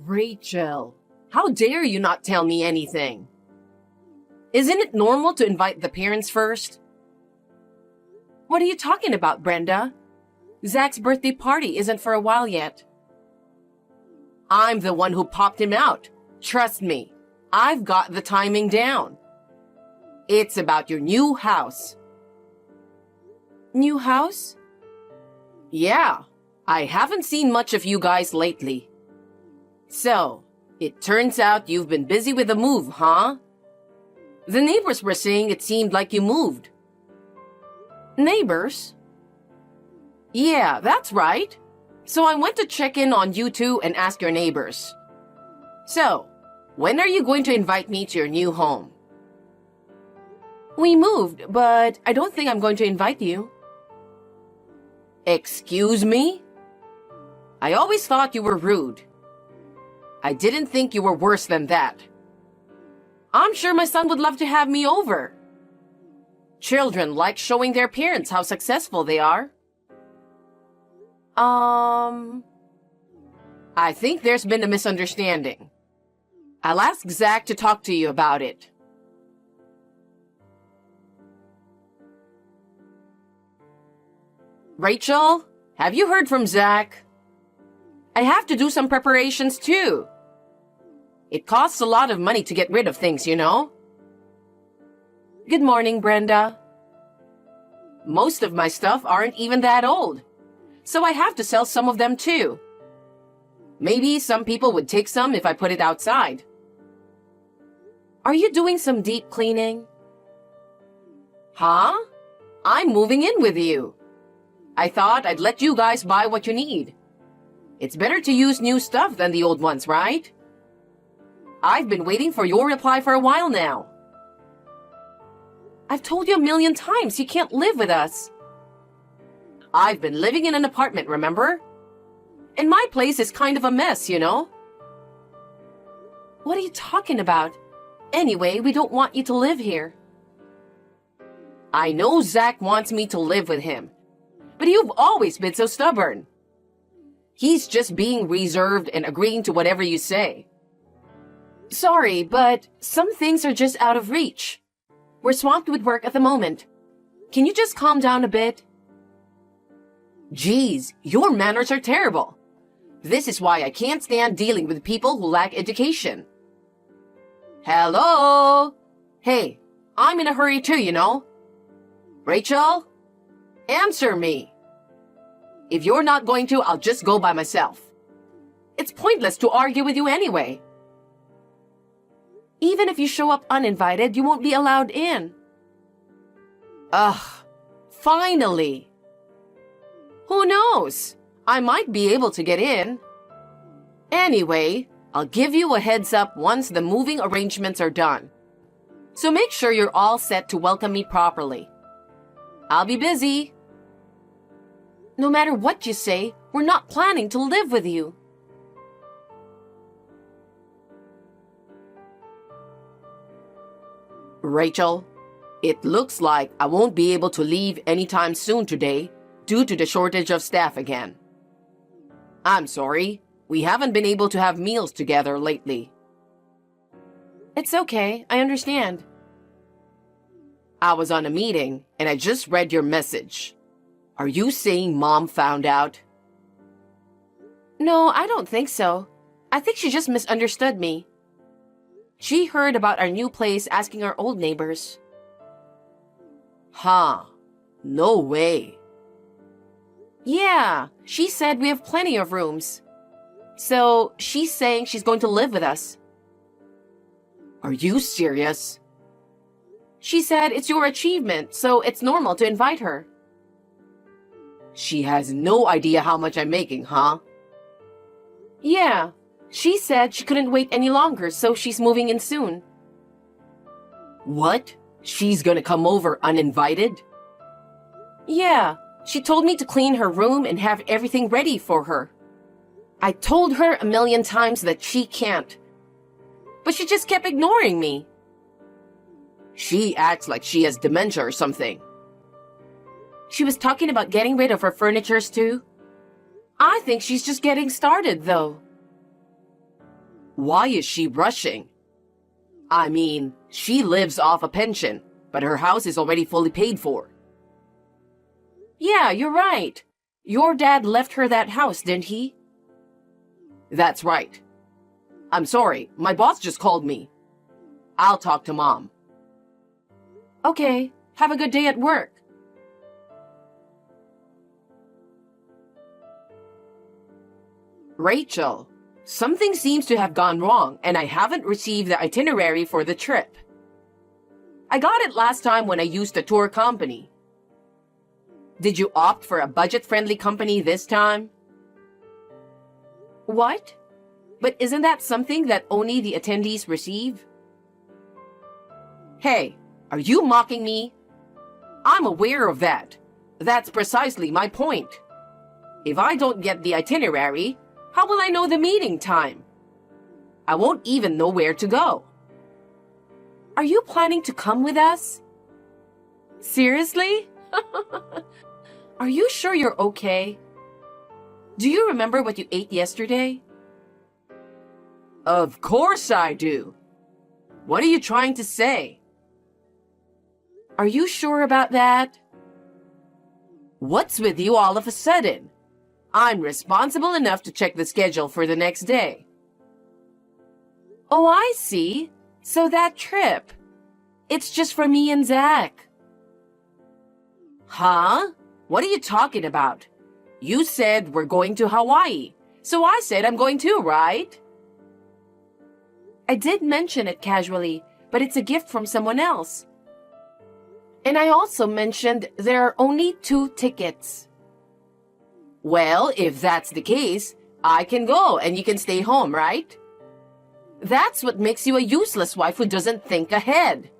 Rachel, how dare you not tell me anything? Isn't it normal to invite the parents first? What are you talking about, Brenda? Zach's birthday party isn't for a while yet. I'm the one who popped him out. Trust me, I've got the timing down. It's about your new house. New house? Yeah, I haven't seen much of you guys lately. So, it turns out you've been busy with the move, huh? The neighbors were saying it seemed like you moved. Neighbors? Yeah, that's right. So I went to check in on you two and ask your neighbors. So, when are you going to invite me to your new home? We moved, but I don't think I'm going to invite you. Excuse me? I always thought you were rude. I didn't think you were worse than that. I'm sure my son would love to have me over. Children like showing their parents how successful they are. I think there's been a misunderstanding. I'll ask Zach to talk to you about it. Rachel, have you heard from Zach? I have to do some preparations too. It costs a lot of money to get rid of things, you know? Good morning, Brenda. Most of my stuff aren't even that old, so I have to sell some of them too. Maybe some people would take some if I put it outside. Are you doing some deep cleaning? Huh? I'm moving in with you. I thought I'd let you guys buy what you need. It's better to use new stuff than the old ones, right? I've been waiting for your reply for a while now. I've told you a million times you can't live with us. I've been living in an apartment, remember? And my place is kind of a mess, you know? What are you talking about? Anyway, we don't want you to live here. I know Zach wants me to live with him, but you've always been so stubborn. He's just being reserved and agreeing to whatever you say. Sorry, but some things are just out of reach. We're swamped with work at the moment. Can you just calm down a bit? Geez, your manners are terrible. This is why I can't stand dealing with people who lack education. Hello? Hey, I'm in a hurry too, you know. Rachel? Answer me. If you're not going to, I'll just go by myself. It's pointless to argue with you anyway. Even if you show up uninvited, you won't be allowed in. Ugh, finally. Who knows? I might be able to get in. Anyway, I'll give you a heads up once the moving arrangements are done. So make sure you're all set to welcome me properly. I'll be busy. No matter what you say, we're not planning to live with you. Rachel, it looks like I won't be able to leave anytime soon today due to the shortage of staff again. I'm sorry, we haven't been able to have meals together lately. It's okay, I understand. I was on a meeting and I just read your message. Are you saying Mom found out? No, I don't think so. I think she just misunderstood me. She heard about our new place asking our old neighbors. Huh, no way. Yeah, she said we have plenty of rooms. So she's saying she's going to live with us. Are you serious? She said it's your achievement, so it's normal to invite her. She has no idea how much I'm making, huh? Yeah, she said she couldn't wait any longer, so she's moving in soon. What? She's gonna come over uninvited? Yeah, she told me to clean her room and have everything ready for her. I told her a million times that she can't, but she just kept ignoring me. She acts like she has dementia or something. She was talking about getting rid of her furnitures too. I think she's just getting started, though. Why is she rushing? I mean, she lives off a pension, but her house is already fully paid for. Yeah, you're right. Your dad left her that house, didn't he? That's right. I'm sorry, my boss just called me. I'll talk to Mom. Okay, have a good day at work. Rachel, something seems to have gone wrong and I haven't received the itinerary for the trip. I got it last time when I used a tour company. Did you opt for a budget-friendly company this time? What? But isn't that something that only the attendees receive? Hey, are you mocking me? I'm aware of that. That's precisely my point. If I don't get the itinerary, how will I know the meeting time? I won't even know where to go. Are you planning to come with us? Seriously? Are you sure you're okay? Do you remember what you ate yesterday? Of course I do. What are you trying to say? Are you sure about that? What's with you all of a sudden? I'm responsible enough to check the schedule for the next day. Oh, I see. So that trip. It's just for me and Zach. Huh? What are you talking about? You said we're going to Hawaii, so I said I'm going too, right? I did mention it casually, but it's a gift from someone else. And I also mentioned there are only 2 tickets. Well, if that's the case, I can go and you can stay home, right? That's what makes you a useless wife who doesn't think ahead.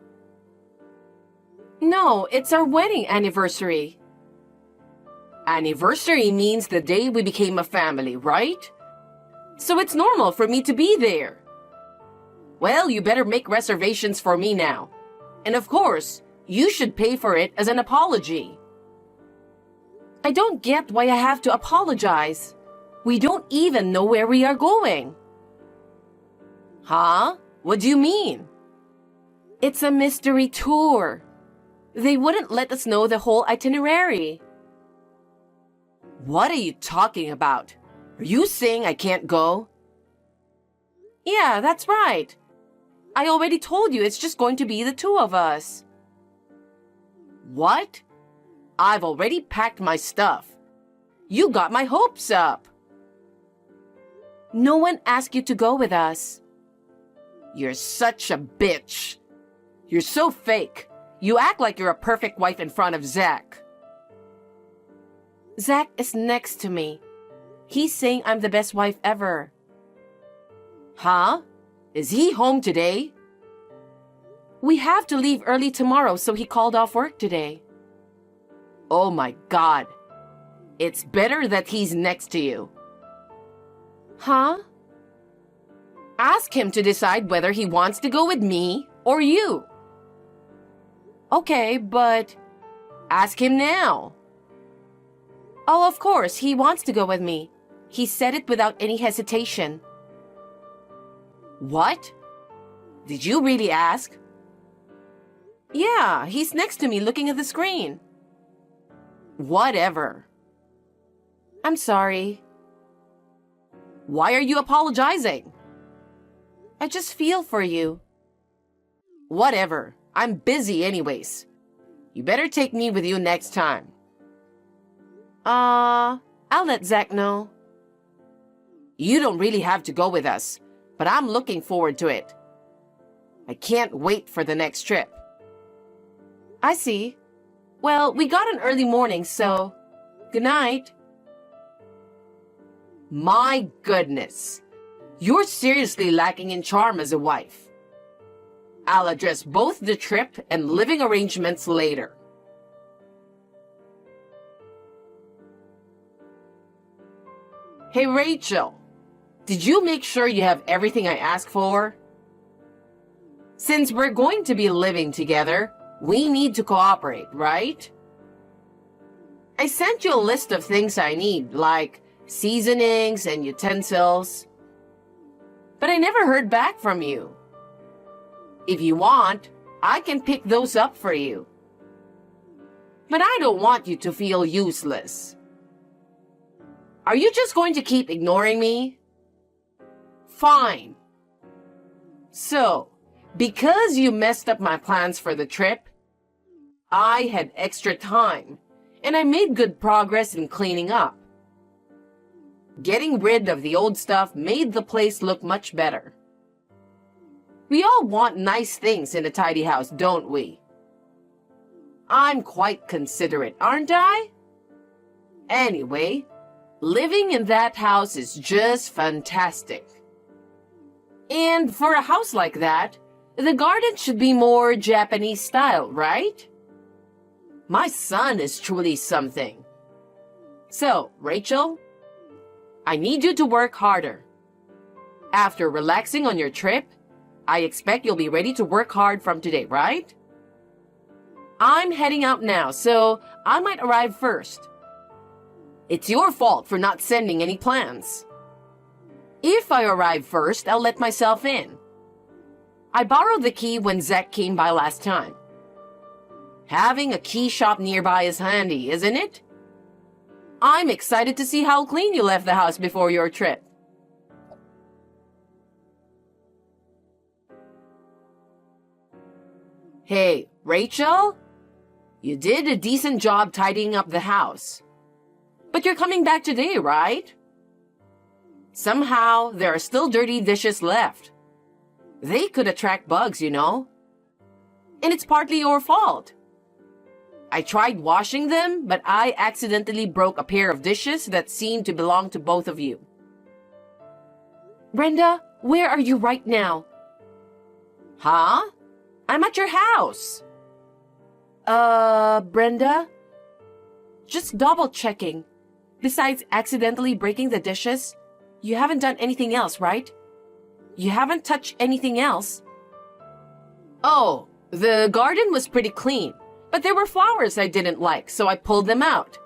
No, it's our wedding anniversary. Anniversary means the day we became a family, right? So it's normal for me to be there. Well, you better make reservations for me now. And of course, you should pay for it as an apology. I don't get why I have to apologize. We don't even know where we are going. Huh? What do you mean? It's a mystery tour. They wouldn't let us know the whole itinerary. What are you talking about? Are you saying I can't go? Yeah, that's right. I already told you it's just going to be the 2 of us. What? I've already packed my stuff. You got my hopes up. No one asked you to go with us. You're such a bitch. You're so fake. You act like you're a perfect wife in front of Zach. Zach is next to me. He's saying I'm the best wife ever. Huh? Is he home today? We have to leave early tomorrow, so he called off work today. Oh my God. It's better that he's next to you. Huh? Ask him to decide whether he wants to go with me or you. Okay, but ask him now. Oh, of course, he wants to go with me. He said it without any hesitation. What? Did you really ask? Yeah, he's next to me looking at the screen. Whatever. I'm sorry. Why are you apologizing? I just feel for you. Whatever. I'm busy anyways. You better take me with you next time. I'll let Zach know. You don't really have to go with us, but I'm looking forward to it. I can't wait for the next trip. I see. Well, we got an early morning, so good night. My goodness. You're seriously lacking in charm as a wife. I'll address both the trip and living arrangements later. Hey, Rachel. Did you make sure you have everything I asked for? Since we're going to be living together, we need to cooperate, right? I sent you a list of things I need, like seasonings and utensils. but I never heard back from you. If you want, I can pick those up for you. But I don't want you to feel useless. Are you just going to keep ignoring me? Fine. So, because you messed up my plans for the trip, I had extra time, and I made good progress in cleaning up. Getting rid of the old stuff made the place look much better. We all want nice things in a tidy house, don't we? I'm quite considerate, aren't I? Anyway, living in that house is just fantastic. And for a house like that, the garden should be more Japanese style, right? My son is truly something. So, Rachel, I need you to work harder. After relaxing on your trip, I expect you'll be ready to work hard from today, right? I'm heading out now, so I might arrive first. It's your fault for not sending any plans. If I arrive first, I'll let myself in. I borrowed the key when Zach came by last time. Having a key shop nearby is handy, isn't it? I'm excited to see how clean you left the house before your trip. Hey, Rachel? You did a decent job tidying up the house. But you're coming back today, right? Somehow, there are still dirty dishes left. They could attract bugs, you know. And it's partly your fault. I tried washing them, but I accidentally broke a pair of dishes that seemed to belong to both of you. Brenda, where are you right now? Huh? I'm at your house. Brenda? Just double checking. Besides accidentally breaking the dishes, you haven't done anything else, right? You haven't touched anything else? Oh, the garden was pretty clean, but there were flowers I didn't like, so I pulled them out.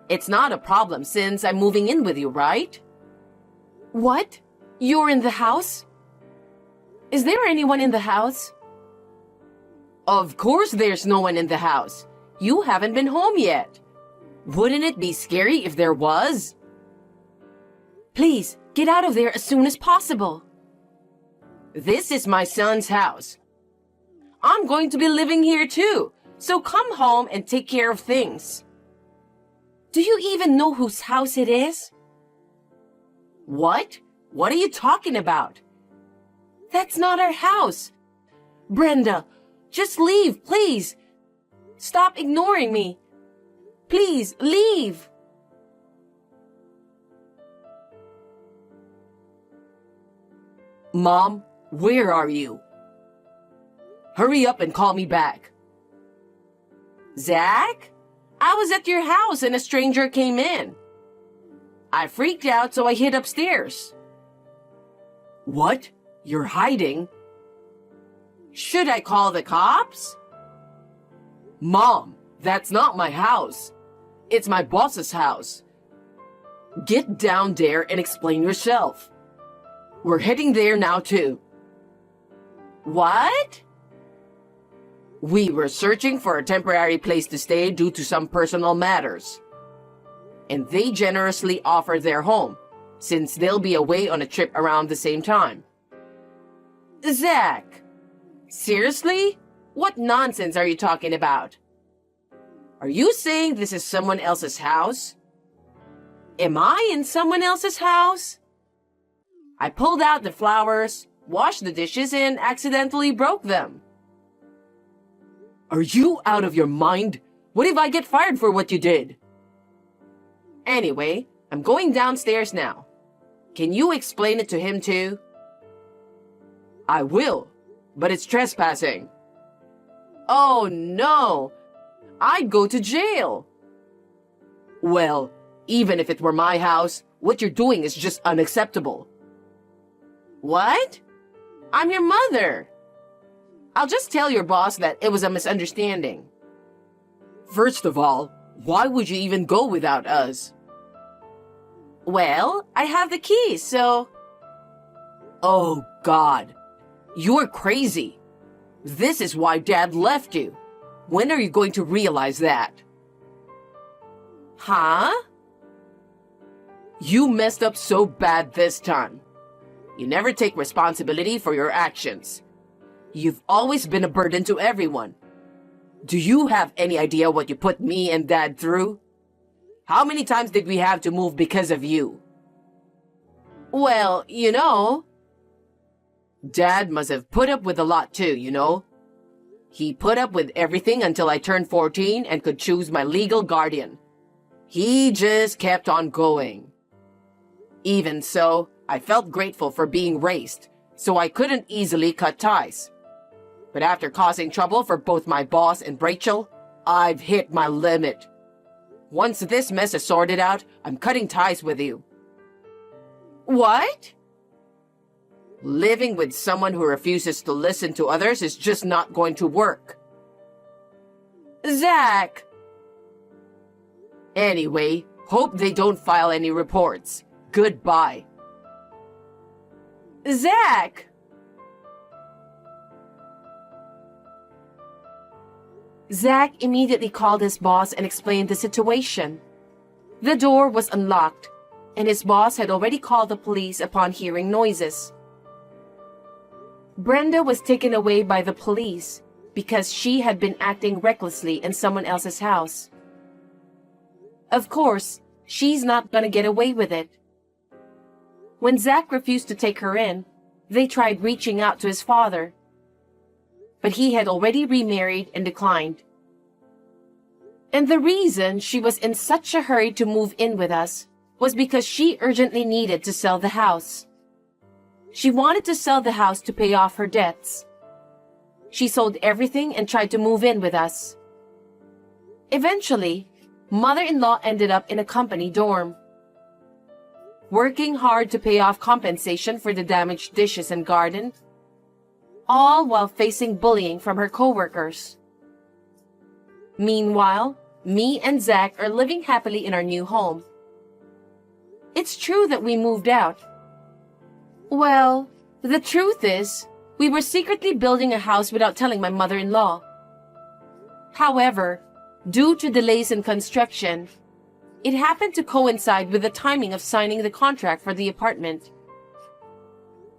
It's not a problem since I'm moving in with you, right? What? You're in the house? Is there anyone in the house? Of course there's no one in the house. You haven't been home yet. Wouldn't it be scary if there was? Please, get out of there as soon as possible. This is my son's house. I'm going to be living here too, so come home and take care of things. Do you even know whose house it is? What? What are you talking about? That's not our house. Brenda, just leave, please. Stop ignoring me. Please, leave. Mom, where are you? Hurry up and call me back. Zach? I was at your house and a stranger came in. I freaked out, so I hid upstairs. What? You're hiding? Should I call the cops? Mom, that's not my house. It's my boss's house. Get down there and explain yourself. We're heading there now too. What? We were searching for a temporary place to stay due to some personal matters. And they generously offered their home, since they'll be away on a trip around the same time. Zach, seriously? What nonsense are you talking about? Are you saying this is someone else's house? Am I in someone else's house? I pulled out the flowers, washed the dishes, and accidentally broke them. Are you out of your mind? What if I get fired for what you did? Anyway, I'm going downstairs now. Can you explain it to him too? I will, but it's trespassing. Oh no! I'd go to jail. Well, even if it were my house, what you're doing is just unacceptable. What? I'm your mother. I'll just tell your boss that it was a misunderstanding. First of all, why would you even go without us? Well, I have the keys, so... Oh, God. You're crazy. This is why Dad left you. When are you going to realize that? Huh? You messed up so bad this time. You never take responsibility for your actions. You've always been a burden to everyone. Do you have any idea what you put me and Dad through? How many times did we have to move because of you? Well, Dad must have put up with a lot too. He put up with everything until I turned 14 and could choose my legal guardian. He just kept on going. Even so, I felt grateful for being raised, so I couldn't easily cut ties. But after causing trouble for both my boss and Rachel, I've hit my limit. Once this mess is sorted out, I'm cutting ties with you. What? Living with someone who refuses to listen to others is just not going to work. Zach! Anyway, hope they don't file any reports. Goodbye. Zach! Zach immediately called his boss and explained the situation. The door was unlocked, and his boss had already called the police upon hearing noises. Brenda was taken away by the police because she had been acting recklessly in someone else's house. Of course, she's not gonna get away with it. When Zach refused to take her in, they tried reaching out to his father. But he had already remarried and declined. And the reason she was in such a hurry to move in with us was because she urgently needed to sell the house. She wanted to sell the house to pay off her debts. She sold everything and tried to move in with us. Eventually, mother-in-law ended up in a company dorm, working hard to pay off compensation for the damaged dishes and garden, all while facing bullying from her coworkers. Meanwhile, me and Zach are living happily in our new home. It's true that we moved out. Well, the truth is, we were secretly building a house without telling my mother-in-law. However, due to delays in construction, it happened to coincide with the timing of signing the contract for the apartment.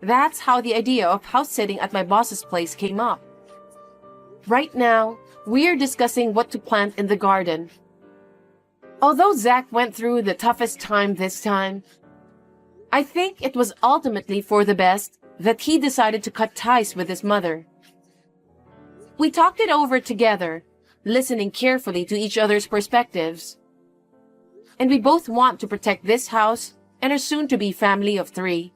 That's how the idea of house sitting at my boss's place came up. Right now, we're discussing what to plant in the garden. Although Zach went through the toughest time this time, I think it was ultimately for the best that he decided to cut ties with his mother. We talked it over together, listening carefully to each other's perspectives. And we both want to protect this house and our soon-to-be family of 3.